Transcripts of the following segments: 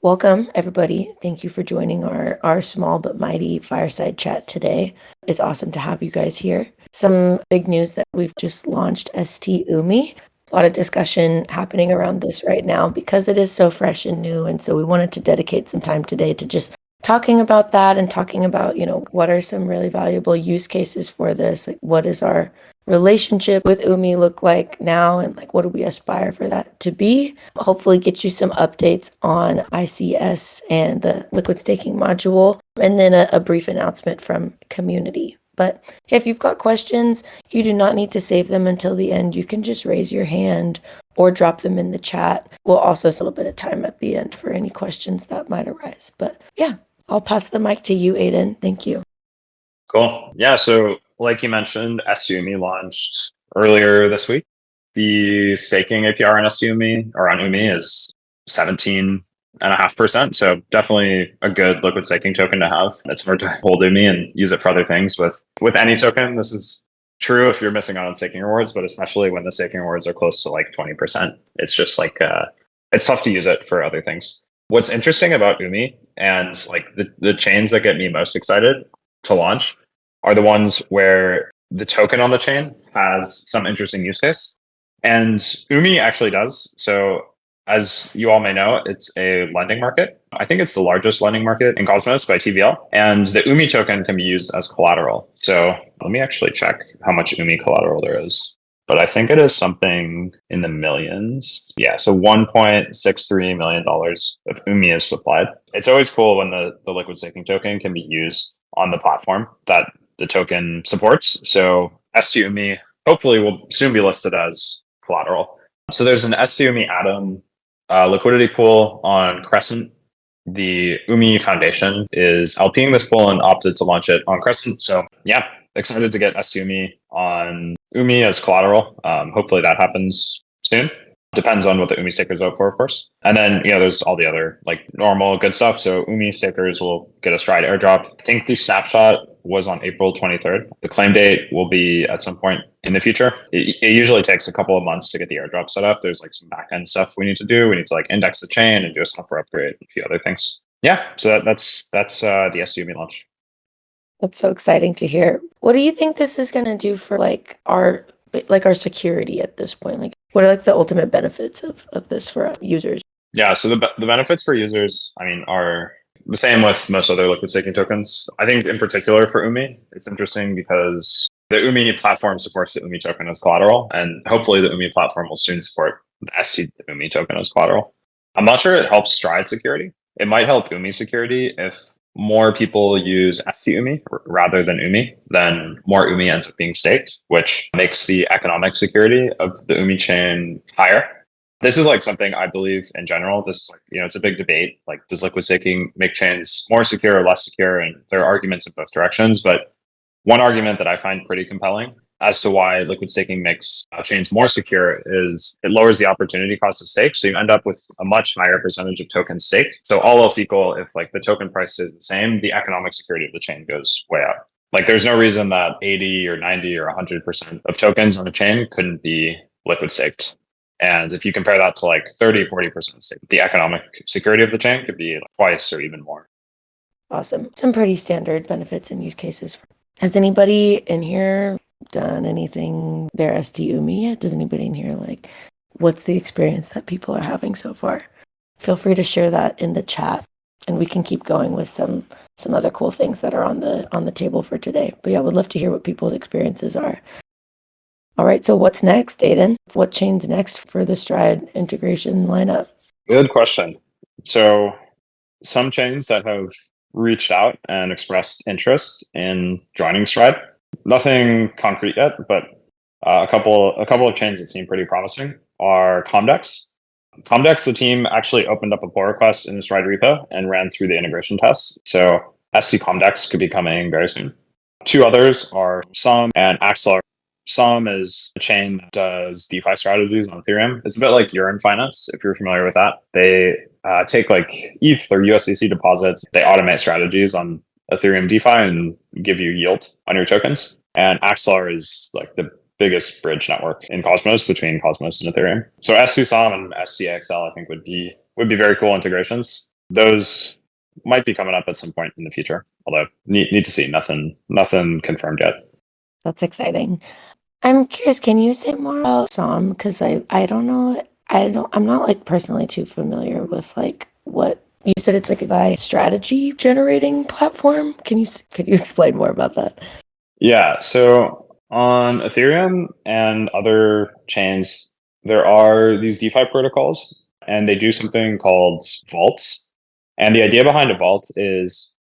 Welcome, everybody. Thank you for joining our small but mighty fireside chat today. It's awesome to have you guys here. Some big news that we've just launched ST Umi. A lot of discussion happening around this right now because it is so fresh and new. And so we wanted to dedicate some time today to just talking about that and talking about, what are some really valuable use cases for this? Like, what is our relationship with Umi look like now, and like what do we aspire for that to be? Hopefully get you some updates on ICS and the liquid staking module, and then a brief announcement from community. But if you've got questions, you do not need to save them until the end. You can just raise your hand or drop them in the chat. We'll also have a little bit of time at the end for any questions that might arise. But yeah, I'll pass the mic to you, Aiden. Thank you. Cool. Yeah. So like you mentioned, SUMI launched earlier this week. The staking APR on SUMI or on UMI is 17.5%. So definitely a good liquid staking token to have. It's hard to hold UMI and use it for other things with any token. This is true if you're missing out on staking rewards, but especially when the staking rewards are close to like 20%. It's just like it's tough to use it for other things. What's interesting about UMI and like the chains that get me most excited to launch are the ones where the token on the chain has some interesting use case. And UMI actually does. So as you all may know, it's a lending market. I think it's the largest lending market in Cosmos by TVL. And the UMI token can be used as collateral. So let me actually check how much UMI collateral there is. But I think it is something in the millions. Yeah, so $1.63 million of UMI is supplied. It's always cool when the liquid staking token can be used on the platform that the token supports. So STUMI hopefully will soon be listed as collateral. So there's an STUMI Atom liquidity pool on Crescent. The UMI Foundation is LPing this pool and opted to launch it on Crescent. So yeah, excited to get STUMI on UMI as collateral. Hopefully that happens soon. Depends on what the UMI stakers vote for, of course. And then, there's all the other like normal good stuff. So UMI stakers will get a Stride airdrop. I think the snapshot was on April 23rd. The claim date will be at some point in the future. It usually takes a couple of months to get the airdrop set up. There's like some backend stuff we need to do. We need to like index the chain and do a software upgrade and a few other things. Yeah, so that's the SUMI launch. That's so exciting to hear. What do you think this is going to do for our security at this point? Like, what are like the ultimate benefits of this for users? Yeah, so the benefits for users, are the same with most other liquid staking tokens. I think in particular for UMI, it's interesting because the UMI platform supports the UMI token as collateral, and hopefully the UMI platform will soon support the ST UMI token as collateral. I'm not sure it helps Stride security. It might help UMI security if more people use ST UMI rather than UMI, then more UMI ends up being staked, which makes the economic security of the UMI chain higher. This is like something I believe in general. This is like, it's a big debate. Like, does liquid staking make chains more secure or less secure? And there are arguments in both directions. But one argument that I find pretty compelling as to why liquid staking makes chains more secure is it lowers the opportunity cost of stake. So you end up with a much higher percentage of tokens staked. So all else equal, if like the token price is the same, the economic security of the chain goes way up. Like there's no reason that 80 or 90 or 100% of tokens on a chain couldn't be liquid staked. And if you compare that to like 30, 40% stake, the economic security of the chain could be like twice or even more. Awesome. Some pretty standard benefits and use cases. Has anybody in here done anything their ST UMI yet? Does anybody in here what's the experience that people are having so far? Feel free to share that in the chat, and we can keep going with some other cool things that are on the table for today. But yeah, would love to hear what people's experiences are. All right, so what's next, Aiden? What chain's next for the Stride integration lineup? Good question. So some chains that have reached out and expressed interest in joining Stride. Nothing concrete yet, but a couple of chains that seem pretty promising are Comdex. Comdex, the team actually opened up a pull request in the Stride repo and ran through the integration tests. So SC Comdex could be coming very soon. Two others are Sum and Axelar. Sum is a chain that does DeFi strategies on Ethereum. It's a bit like Urine Finance, if you're familiar with that. They take like ETH or USDC deposits. They automate strategies on Ethereum DeFi and give you yield on your tokens. And Axelar is like the biggest bridge network in Cosmos between Cosmos and Ethereum. So S2SOM and SCXL, I think would be very cool integrations. those might be coming up at some point in the future. Although need to see. Nothing confirmed yet. That's exciting. I'm curious, can you say more about SOM? Because I don't know, I'm not like personally too familiar with like what you said. It's like a by strategy generating platform. Could you explain more about that? Yeah. So on Ethereum and other chains, there are these DeFi protocols, and they do something called vaults. And the idea behind a vault is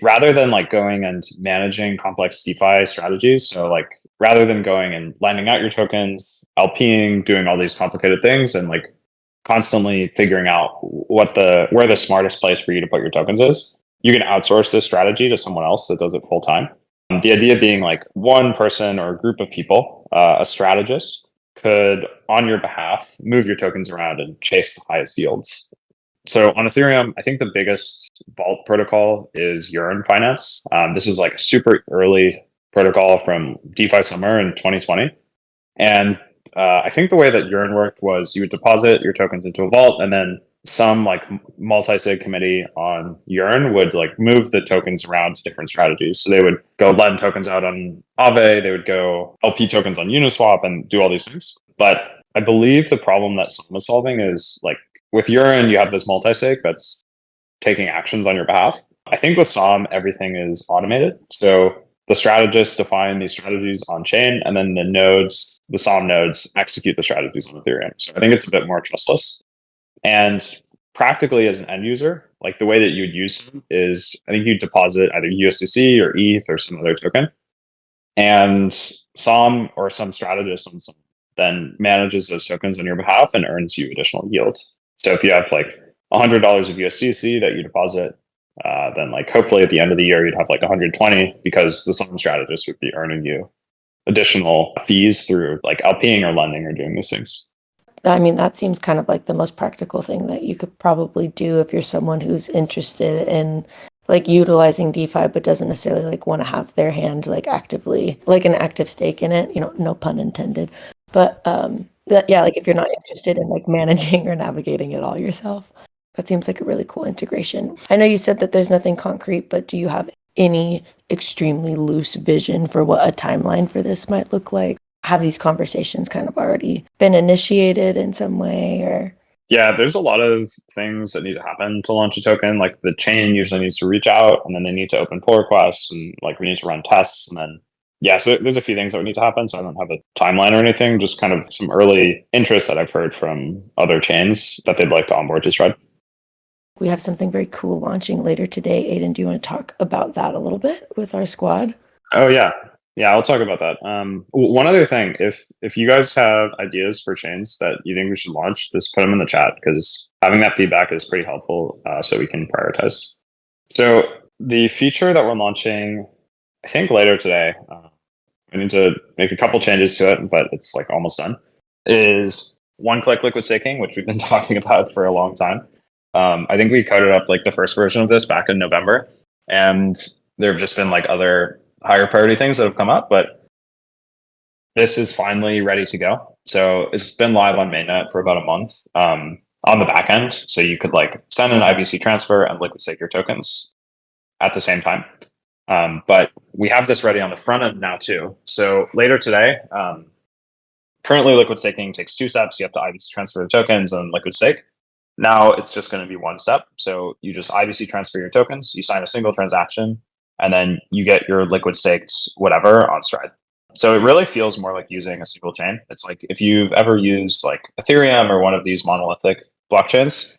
rather than like going and managing complex DeFi strategies, so like rather than going and lending out your tokens, LPing, doing all these complicated things, and like constantly figuring out where the smartest place for you to put your tokens is, you can outsource this strategy to someone else that does it full time. The idea being like one person or a group of people, a strategist, could on your behalf move your tokens around and chase the highest yields. So on Ethereum, I think the biggest vault protocol is Urine Finance. This is like a super early protocol from DeFi Summer in 2020. And I think the way that Urine worked was you would deposit your tokens into a vault, and then some like multi-sig committee on Urine would like move the tokens around to different strategies. So they would go lend tokens out on Aave, they would go LP tokens on Uniswap and do all these things. But I believe the problem that Sum is solving is like with Urine, you have this multi-sig that's taking actions on your behalf. I think with SOM, everything is automated. So the strategists define these strategies on chain, and then the SOM nodes execute the strategies on Ethereum. So I think it's a bit more trustless. And practically as an end user, like the way that you would use them is I think you deposit either USDC or ETH or some other token. And SOM or some strategist then manages those tokens on your behalf and earns you additional yield. So if you have like $100 of USDC that you deposit, then like hopefully at the end of the year you'd have like 120 because the SOM strategist would be earning you additional fees through like LPing or lending or doing these things. I mean, that seems kind of like the most practical thing that you could probably do if you're someone who's interested in like utilizing DeFi, but doesn't necessarily like want to have their hand like actively, like an active stake in it, no pun intended. But yeah, like if you're not interested in like managing or navigating it all yourself, that seems like a really cool integration. I know you said that there's nothing concrete, but do you have any extremely loose vision for what a timeline for this might look like? Have these conversations kind of already been initiated in some way, or? Yeah, there's a lot of things that need to happen to launch a token. Like the chain usually needs to reach out, and then they need to open pull requests, and like we need to run tests, and then yeah, so there's a few things that would need to happen. So I don't have a timeline or anything, just kind of some early interest that I've heard from other chains that they'd like to onboard to Stride. We have something very cool launching later today. Aiden, do you want to talk about that a little bit with our squad? Oh yeah, I'll talk about that. One other thing, if you guys have ideas for chains that you think we should launch, just put them in the chat because having that feedback is pretty helpful, so we can prioritize. So the feature that we're launching, I think later today, we need to make a couple changes to it, but it's like almost done. Is one-click liquid staking, which we've been talking about for a long time. I think we coded up like the first version of this back in November, and there have just been like other higher priority things that have come up, but this is finally ready to go. So it's been live on mainnet for about a month on the back end. So you could like send an IBC transfer and liquid stake your tokens at the same time. But we have this ready on the front end now too. So later today, currently liquid staking takes 2 steps. You have to IBC transfer the tokens and liquid stake. Now it's just going to be 1 step. So you just IBC transfer your tokens, you sign a single transaction, and then you get your liquid staked whatever on Stride. So it really feels more like using a single chain. It's like if you've ever used like Ethereum or one of these monolithic blockchains,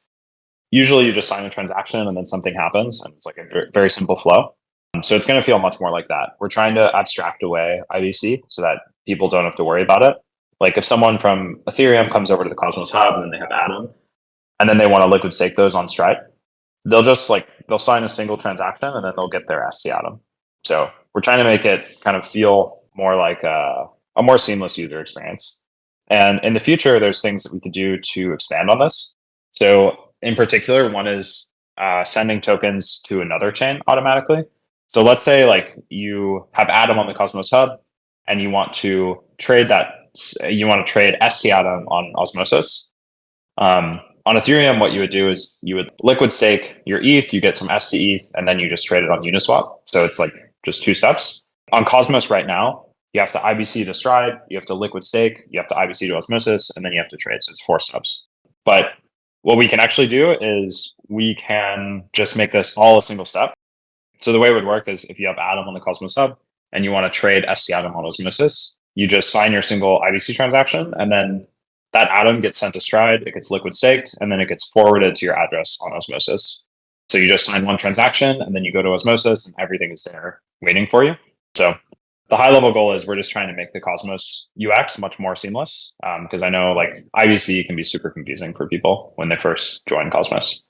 usually you just sign a transaction and then something happens, and it's like a very simple flow. So it's going to feel much more like that. We're trying to abstract away IBC so that people don't have to worry about it. Like if someone from Ethereum comes over to the Cosmos Hub and then they have Atom, and then they want to liquid stake those on Stride, they'll sign a single transaction and then they'll get their ST Atom. So we're trying to make it kind of feel more like a more seamless user experience. And in the future, there's things that we could do to expand on this. So in particular, one is sending tokens to another chain automatically. So let's say like you have Atom on the Cosmos Hub and you want to trade ST Atom on Osmosis. on Ethereum, what you would do is you would liquid stake your ETH, you get some STETH, and then you just trade it on Uniswap. So it's like just 2 steps. On Cosmos right now, you have to IBC to Stride, you have to liquid stake, you have to IBC to Osmosis, and then you have to trade. So it's 4 steps. But what we can actually do is we can just make this all a single step. So the way it would work is if you have Atom on the Cosmos Hub and you want to trade ST Atom on Osmosis, you just sign your single IBC transaction, and then that Atom gets sent to Stride, it gets liquid staked, and then it gets forwarded to your address on Osmosis. So you just sign one transaction, and then you go to Osmosis, and everything is there waiting for you. So the high level goal is we're just trying to make the Cosmos UX much more seamless, because I know like IBC can be super confusing for people when they first join Cosmos.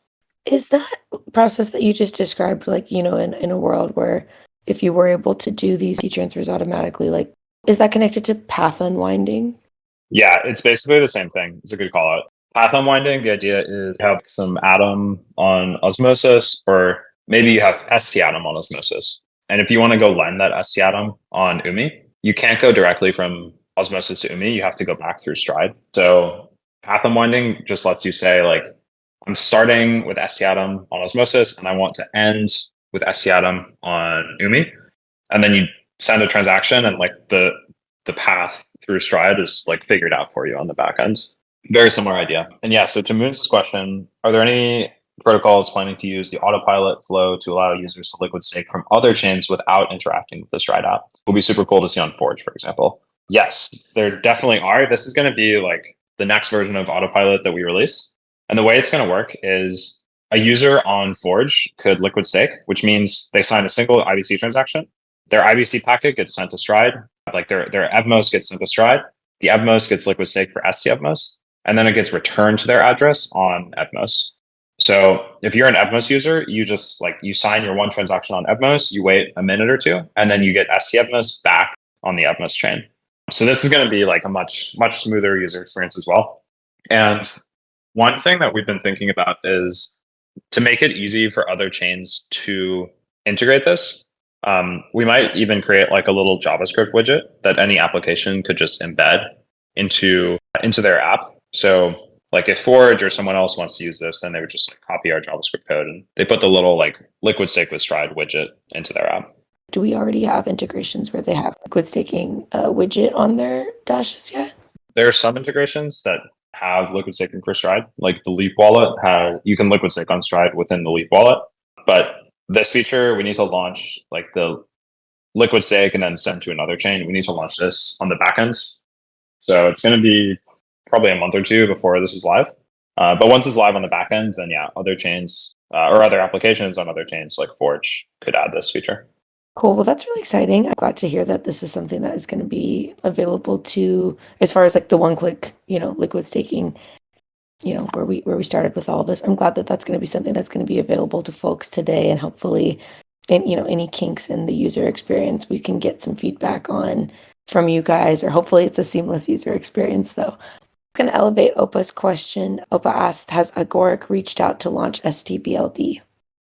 Is that process that you just described, like, in a world where if you were able to do these e-transfers automatically, like, is that connected to path unwinding? Yeah, it's basically the same thing. It's a good call out. Path unwinding, the idea is you have some Atom on Osmosis, or maybe you have ST Atom on Osmosis. And if you want to go lend that ST Atom on Umi, you can't go directly from Osmosis to Umi. You have to go back through Stride. So path unwinding just lets you say, like, I'm starting with ST Atom on Osmosis, and I want to end with ST Atom on Umi. And then you send a transaction, and like the path through Stride is like figured out for you on the back end. Very similar idea. And yeah, so to Moon's question, are there any protocols planning to use the autopilot flow to allow users to liquid stake from other chains without interacting with the Stride app? Will be super cool to see on Forge, for example. Yes, there definitely are. This is going to be like the next version of autopilot that we release. And the way it's going to work is a user on Forge could liquid stake, which means they sign a single IBC transaction. Their IBC packet gets sent to Stride. Like their Evmos gets sent to Stride. The Evmos gets liquid staked for ST Evmos, and then it gets returned to their address on Evmos. So if you're an Evmos user, you just like you sign your one transaction on Evmos, you wait a minute or two, and then you get ST Evmos back on the Evmos chain. So this is going to be like a much smoother user experience as well. And one thing that we've been thinking about is to make it easy for other chains to integrate this. We might even create like a little JavaScript widget that any application could just embed into their app. So like if Forge or someone else wants to use this, then they would just like copy our JavaScript code and they put the little like liquid stake with Stride widget into their app. Do we already have integrations where they have liquid staking widget on their dashes yet? There are some integrations that have liquid staking for Stride, like the Leap wallet you can liquid stake on Stride within the Leap wallet. But this feature, we need to launch like the liquid stake and then send to another chain. We need to launch this on the back end. So it's going to be probably a month or two before this is live. But once it's live on the back end, then yeah, other chains or other applications on other chains like Forge could add this feature. Cool. Well, that's really exciting. I'm glad to hear that this is something that is going to be available to, as far as like the one-click, liquid staking, where we started with all this. I'm glad that that's going to be something that's going to be available to folks today, and hopefully, any kinks in the user experience, we can get some feedback on from you guys, or hopefully it's a seamless user experience though. I'm going to elevate Opa's question. Opa asked, has Agoric reached out to launch STBLD?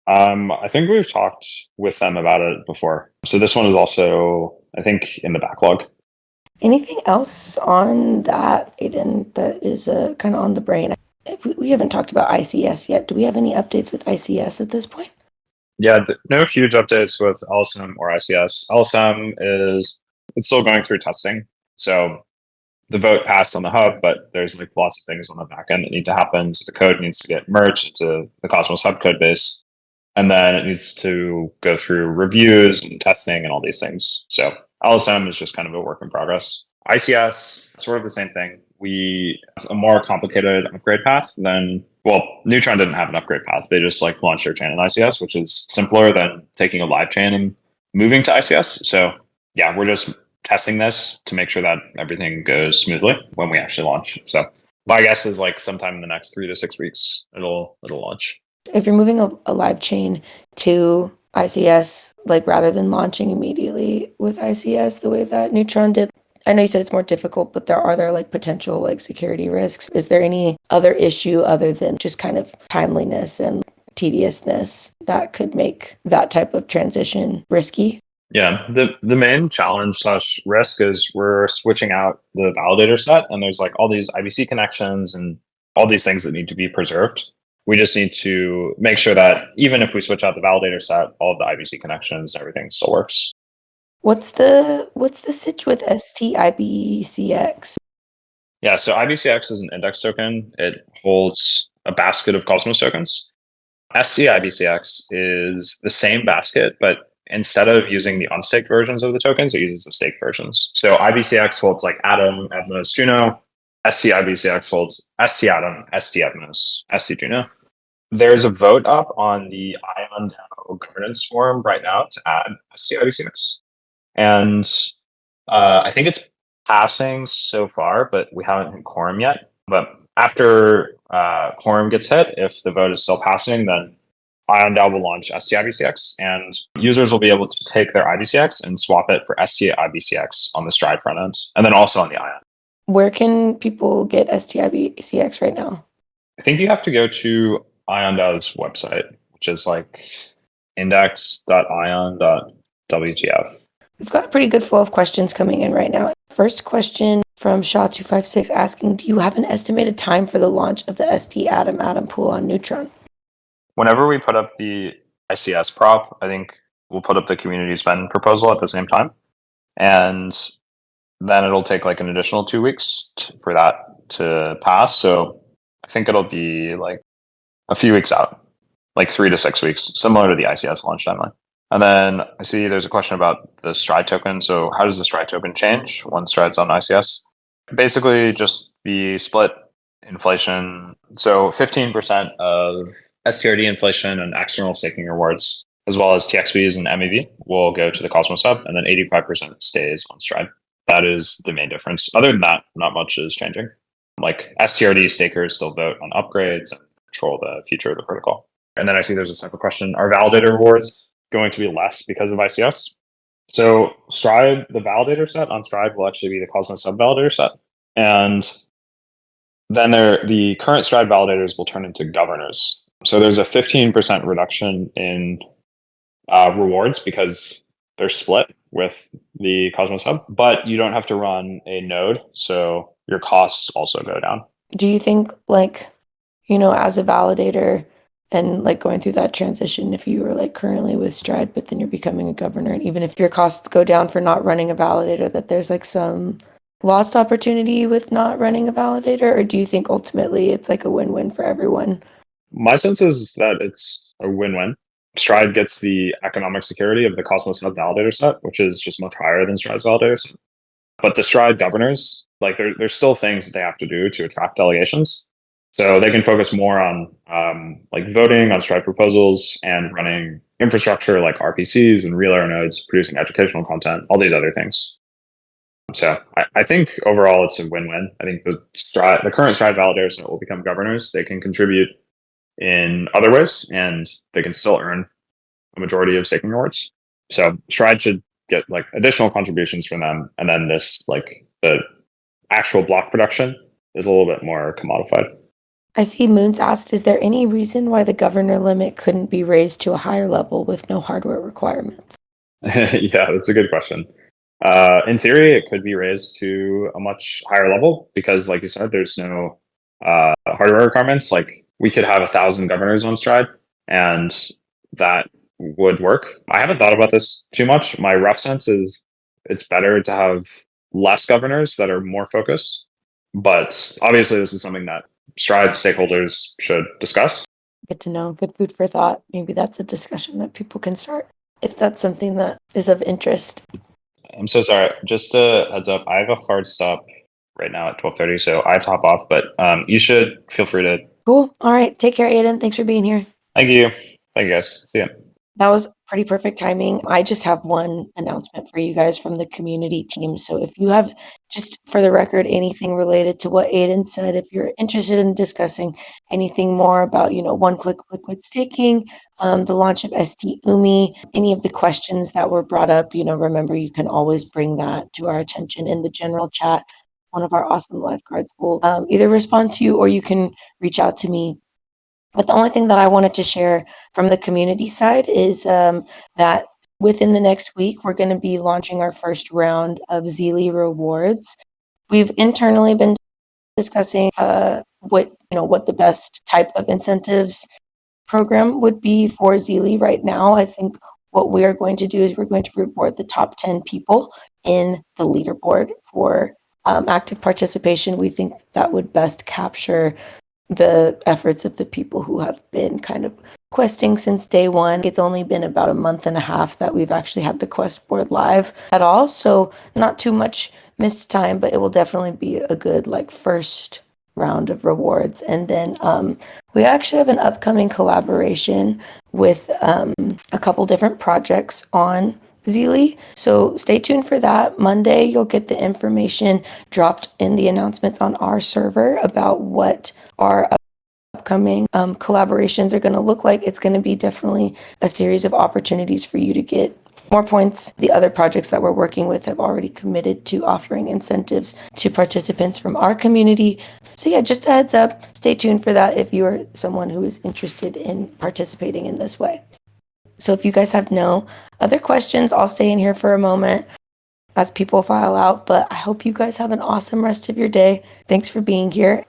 I think we've talked with them about it before. So this one is also, I think, in the backlog. Anything else on that, Aiden, that is kind of on the brain? We haven't talked about ICS yet. Do we have any updates with ICS at this point? Yeah, no huge updates with LSM or ICS. LSM it's still going through testing. So the vote passed on the hub, but there's like lots of things on the back end that need to happen. So the code needs to get merged into the Cosmos Hub code base. And then it needs to go through reviews and testing and all these things. So LSM is just kind of a work in progress. ICS, sort of the same thing. We have a more complicated upgrade path than, Neutron didn't have an upgrade path. They just like launched their chain in ICS, which is simpler than taking a live chain and moving to ICS. So yeah, we're just testing this to make sure that everything goes smoothly when we actually launch. So my guess is like sometime in the next 3 to 6 weeks, it'll launch. If you're moving a live chain to ICS, like rather than launching immediately with ICS the way that Neutron did, I know you said it's more difficult, but are there like potential like security risks? Is there any other issue other than just kind of timeliness and tediousness that could make that type of transition risky? Yeah, the main challenge / risk is we're switching out the validator set, and there's like all these IBC connections and all these things that need to be preserved. We just need to make sure that even if we switch out the validator set, all of the IBC connections, everything still works. What's the sitch with STIBCX? Yeah, so IBCX is an index token. It holds a basket of Cosmos tokens. STIBCX is the same basket, but instead of using the unstaked versions of the tokens, it uses the staked versions. So IBCX holds like Atom, Evmos, Juno. STIBCX holds STAtom, STEvmos, STJuno. There's a vote up on the Ion DAO governance forum right now to add STIBCX. And I think it's passing so far, but we haven't hit quorum yet. But after quorum gets hit, if the vote is still passing, then Ion DAO will launch STIBCX, and users will be able to take their IBCX and swap it for STIBCX on the Stride front end, and then also on the Ion. Where can people get STIBCX right now? I think you have to go to Ion DAO's website, which is like index.ion.wtf. We've got a pretty good flow of questions coming in right now. First question from Shaw256 asking, do you have an estimated time for the launch of the STAtom pool on Neutron? Whenever we put up the ICS prop, I think we'll put up the community spend proposal at the same time. And then it'll take like an additional 2 weeks for that to pass. So I think it'll be like a few weeks out, like 3 to 6 weeks, similar to the ICS launch timeline. And then I see there's a question about the Stride token. So how does the Stride token change when Stride's on ICS? Basically just the split inflation. So 15% of STRD inflation and external staking rewards, as well as TXVs and MEV, will go to the Cosmos Hub, and then 85% stays on Stride. That is the main difference. Other than that, not much is changing. Like STRD stakers still vote on upgrades and control the future of the protocol. And then I see there's a separate question. Are validator rewards going to be less because of ICS? So Stride, the validator set on Stride will actually be the Cosmos Hub validator set. And then the current Stride validators will turn into governors. So there's a 15% reduction in rewards because they're split with the Cosmos Hub, but you don't have to run a node, so your costs also go down. Do you think, like, as a validator and like going through that transition, if you were like currently with Stride, but then you're becoming a governor, and even if your costs go down for not running a validator, that there's like some lost opportunity with not running a validator? Or do you think ultimately it's like a win-win for everyone? My sense is that it's a win-win. Stride gets the economic security of the Cosmos Hub validator set, which is just much higher than Stride's validator set. But the Stride governors, like there's still things that they have to do to attract delegations. So they can focus more on like voting on Stride proposals and running infrastructure like RPCs and real nodes, producing educational content, all these other things. So I think overall it's a win-win. I think the current Stride validators that will become governors, they can contribute in other ways, and they can still earn a majority of staking rewards. So Stride should get like additional contributions from them, and then this like the actual block production is a little bit more commodified. I see Moons asked, is there any reason why the governor limit couldn't be raised to a higher level with no hardware requirements? Yeah, that's a good question. In theory, it could be raised to a much higher level because, like you said, there's no hardware requirements. Like we could have 1,000 governors on Stride, and that would work. I haven't thought about this too much. My rough sense is it's better to have less governors that are more focused. But obviously, this is something that Stride stakeholders should discuss. Good to know. Good food for thought. Maybe that's a discussion that people can start if that's something that is of interest. I'm so sorry. Just a heads up, I have a hard stop right now at 12:30, so I have to hop off. But you should feel free to. Cool. All right. Take care, Aiden. Thanks for being here. Thank you. Thank you, guys. See ya. That was pretty perfect timing. I just have one announcement for you guys from the community team. So if you have, just for the record, anything related to what Aiden said, if you're interested in discussing anything more about, one-click liquid staking, the launch of STUMI, any of the questions that were brought up, remember you can always bring that to our attention in the general chat. One of our awesome lifeguards will either respond to you or you can reach out to me. But the only thing that I wanted to share from the community side is that within the next week, we're going to be launching our first round of Zeely rewards. We've internally been discussing what the best type of incentives program would be for Zeely right now. I think what we are going to do is we're going to reward the top 10 people in the leaderboard for active participation. We think that would best capture the efforts of the people who have been kind of questing since day one. It's only been about a month and a half that we've actually had the quest board live at all, so not too much missed time, but it will definitely be a good like first round of rewards. And then we actually have an upcoming collaboration with a couple different projects on Zeely. So stay tuned for that. Monday, you'll get the information dropped in the announcements on our server about what our upcoming collaborations are going to look like. It's going to be definitely a series of opportunities for you to get more points. The other projects that we're working with have already committed to offering incentives to participants from our community. So yeah, just a heads up, stay tuned for that if you are someone who is interested in participating in this way. So if you guys have no other questions, I'll stay in here for a moment as people file out, but I hope you guys have an awesome rest of your day. Thanks for being here.